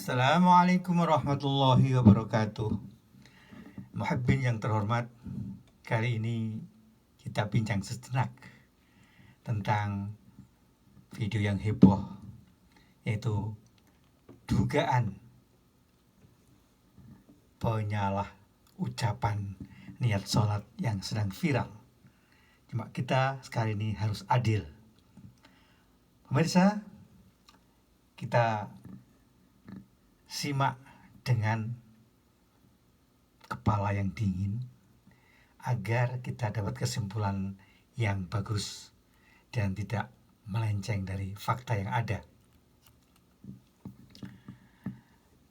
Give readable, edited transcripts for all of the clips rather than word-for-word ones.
Assalamualaikum warahmatullahi wabarakatuh. Muhibbin yang terhormat, kali ini kita bincang sejenak tentang video yang heboh, yaitu dugaan penyalah ucapan niat sholat yang sedang viral. Cuma kita sekali ini harus adil. Pemirsa, kita simak dengan kepala yang dingin agar kita dapat kesimpulan yang bagus dan tidak melenceng dari fakta yang ada.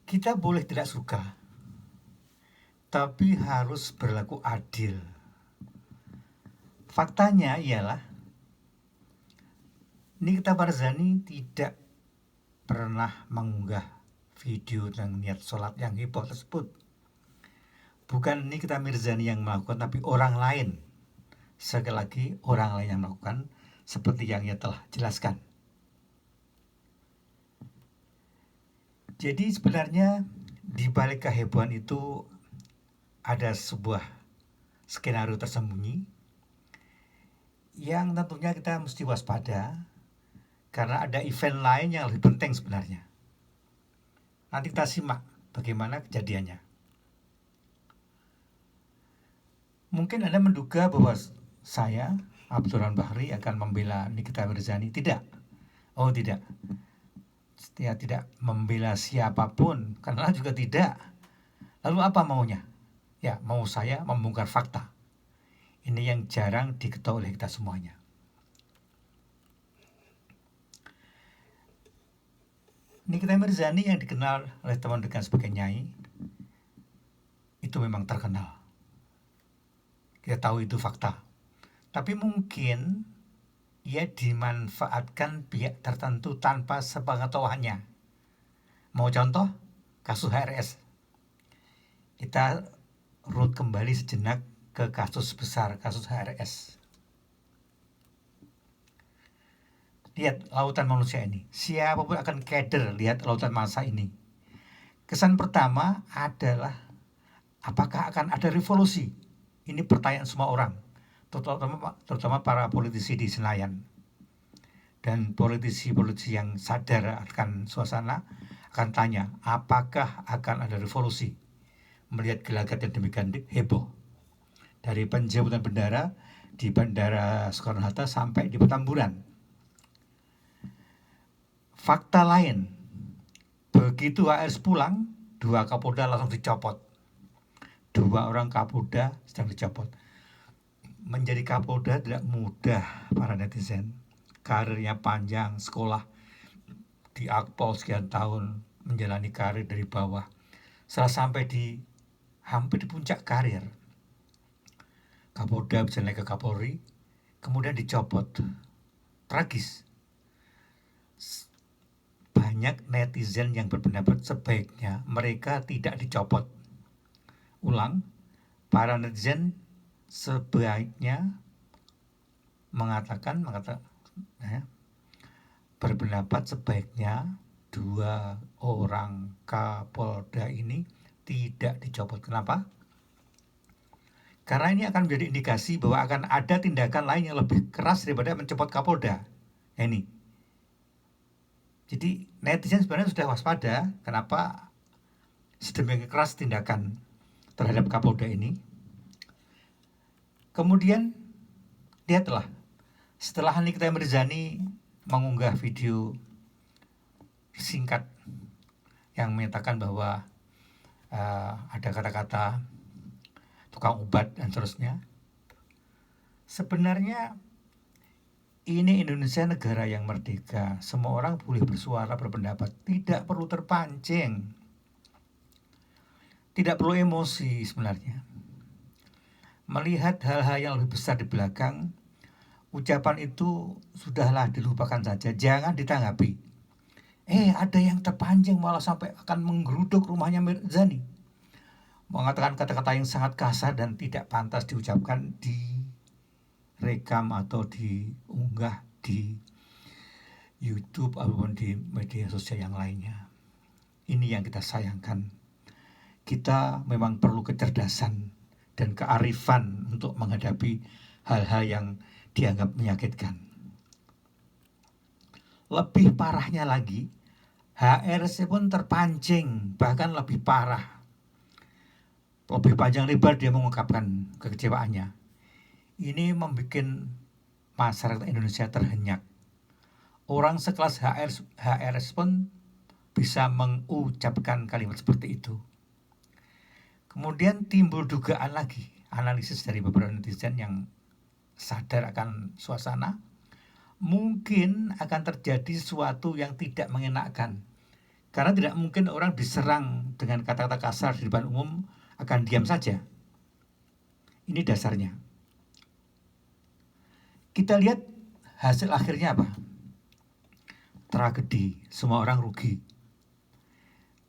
Kita boleh tidak suka, tapi harus berlaku adil. Faktanya ialah Nikita Mirzani tidak pernah mengunggah video tentang niat sholat yang heboh tersebut. Bukan Nikita Mirzani yang melakukan, tapi orang lain. Sekali lagi, orang lain yang melakukan, seperti yang ia telah jelaskan. Jadi sebenarnya di balik kehebohan itu ada sebuah skenario tersembunyi yang tentunya kita mesti waspada, karena ada event lain yang lebih penting sebenarnya. Nanti kita simak bagaimana kejadiannya. Mungkin Anda menduga bahwa saya, Abdurrahman Bahri, akan membela Nikita Mirzani. Tidak. Oh tidak. Saya tidak membela siapapun, karena juga tidak. Lalu apa maunya? Ya, mau saya membongkar fakta. Ini yang jarang diketahui oleh kita semuanya. Nikita Mirzani yang dikenal oleh teman dekat sebagai Nyai itu memang terkenal. Kita tahu itu fakta. Tapi mungkin ia dimanfaatkan pihak tertentu tanpa sepengetahuannya. Mau contoh? Kasus HRS. Kita runut kembali sejenak ke kasus besar, kasus HRS. Lihat lautan manusia ini. Siapapun akan keder lihat lautan massa ini. Kesan pertama adalah apakah akan ada revolusi? Ini pertanyaan semua orang, terutama para politisi di Senayan. Dan politisi-politisi yang sadar akan suasana akan tanya, apakah akan ada revolusi? Melihat gelagat yang demikian heboh. Dari penjemputan bendera di Bandara Soekarno-Hatta sampai di Petamburan. Fakta lain, begitu HRS pulang, 2 Kapolda langsung dicopot. 2 orang Kapolda sedang dicopot. Menjadi Kapolda tidak mudah para netizen. Karirnya panjang, sekolah di Akpol sekian tahun, menjalani karir dari bawah. Setelah sampai di hampir di puncak karir, Kapolda bisa naik ke Kapolri, kemudian dicopot. Tragis. Banyak netizen yang berpendapat sebaiknya mereka tidak dicopot. Ulang, para netizen sebaiknya berpendapat sebaiknya 2 orang Kapolda ini tidak dicopot. Kenapa? Karena ini akan menjadi indikasi bahwa akan ada tindakan lain yang lebih keras daripada mencopot Kapolda. Ini. Jadi netizen sebenarnya sudah waspada kenapa sedemikian keras tindakan terhadap Kapolda ini. Kemudian lihatlah, setelah Nikita Mirzani mengunggah video singkat yang menyatakan bahwa ada kata-kata tukang obat dan seterusnya, sebenarnya ini Indonesia negara yang merdeka. Semua orang boleh bersuara, berpendapat. Tidak perlu terpancing. Tidak perlu emosi sebenarnya. Melihat hal-hal yang lebih besar di belakang, ucapan itu sudahlah dilupakan saja. Jangan ditanggapi. Ada yang terpancing malah sampai akan menggeruduk rumahnya Mirzani. Mengatakan kata-kata yang sangat kasar dan tidak pantas diucapkan di rekam atau diunggah di YouTube ataupun di media sosial yang lainnya. Ini yang kita sayangkan. Kita memang perlu kecerdasan dan kearifan untuk menghadapi hal-hal yang dianggap menyakitkan. Lebih parahnya lagi, HRC pun terpancing, bahkan lebih parah. Lebih panjang lebar dia mengungkapkan kekecewaannya. Ini membuat masyarakat Indonesia terhenyak. Orang sekelas HRS pun bisa mengucapkan kalimat seperti itu. Kemudian timbul dugaan lagi, analisis dari beberapa netizen yang sadar akan suasana, mungkin akan terjadi sesuatu yang tidak mengenakan. Karena tidak mungkin orang diserang dengan kata-kata kasar di depan umum akan diam saja. Ini dasarnya. Kita lihat hasil akhirnya apa? Tragedi, semua orang rugi.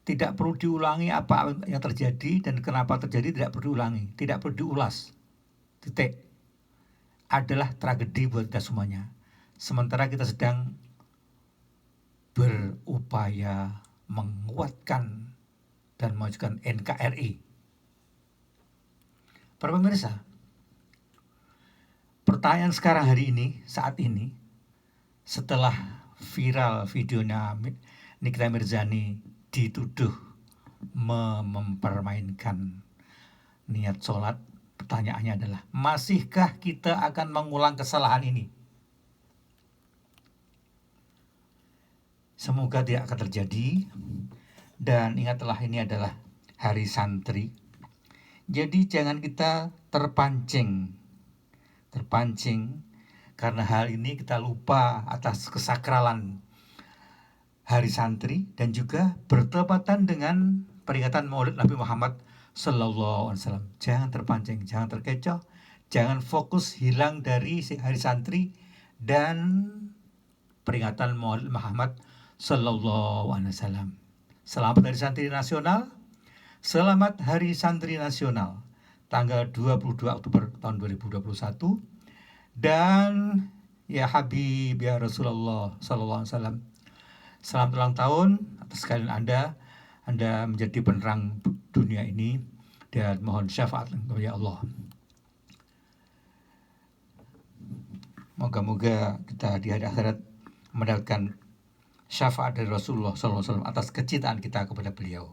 Tidak perlu diulangi apa yang terjadi dan kenapa terjadi, tidak perlu diulangi, tidak perlu diulas. Titik. Adalah tragedi buat kita semuanya. Sementara kita sedang berupaya menguatkan dan memajukan NKRI. Para pemirsa, pertanyaan sekarang hari ini, saat ini, setelah viral videonya Nikita Mirzani dituduh mempermainkan niat sholat, pertanyaannya adalah, masihkah kita akan mengulang kesalahan ini? Semoga tidak akan terjadi. Dan ingatlah, ini adalah hari santri. Jadi jangan kita terpancing karena hal ini kita lupa atas kesakralan hari santri dan juga bertepatan dengan peringatan Maulid Nabi Muhammad Sallallahu Alaihi Wasallam. Jangan terpancing, jangan terkecoh, jangan fokus hilang dari hari santri dan peringatan Maulid Muhammad Sallallahu Alaihi Wasallam. Selamat Hari Santri Nasional, selamat Hari Santri Nasional, tanggal 22 Oktober tahun 2021. Dan ya Habib ya Rasulullah Sallallahu Alaihi Wasallam, selamat ulang tahun atas kalian Anda menjadi penerang dunia ini, dan mohon syafaat kepada Allah. Moga-moga kita di hari akhirat mendapatkan syafaat dari Rasulullah SAW atas kecintaan kita kepada beliau.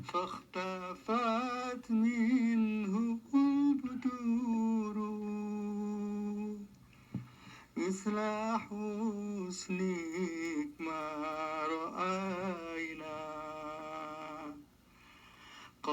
فاختفت منه البدور مثل حسنك